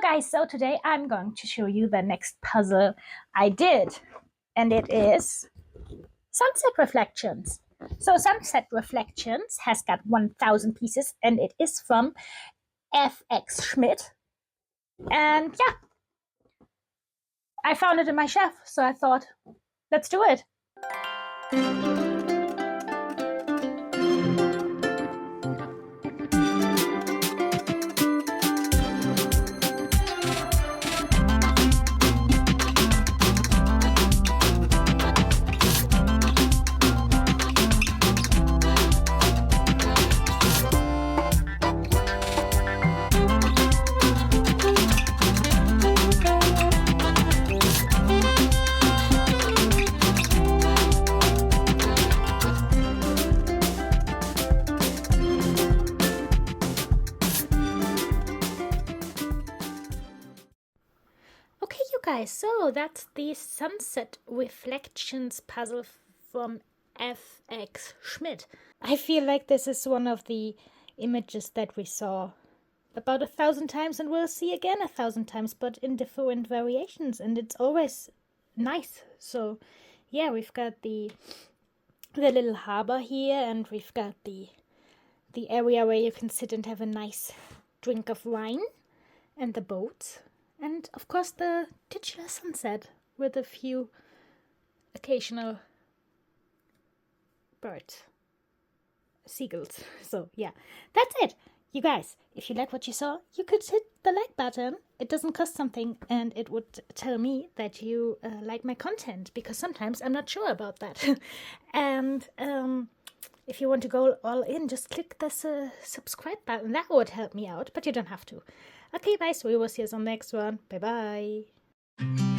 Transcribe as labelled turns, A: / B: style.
A: guys, so today I'm going to show you the next puzzle I did, and it is Sunset Reflections. So Sunset Reflections has got 1000 pieces, and it is from FX Schmid. And yeah, I found it in my shelf, so I thought, let's do it. Okay, you guys, so that's the Sunset Reflections puzzle from FX Schmid. I feel like this is one of the images that we saw about 1000 times and we'll see again 1000 times, but in different variations, and it's always nice. So yeah, we've got the little harbor here, and we've got the area where you can sit and have a nice drink of wine, and the boats. And of course the titular sunset with a few occasional birds, seagulls. So yeah, that's it. You guys, if you like what you saw, you could hit the like button. It doesn't cost something, and it would tell me that you like my content, because sometimes I'm not sure about that. And if you want to go all in, just click this subscribe button. That would help me out, but you don't have to. Okay, guys, we will see you on the next one. Bye-bye.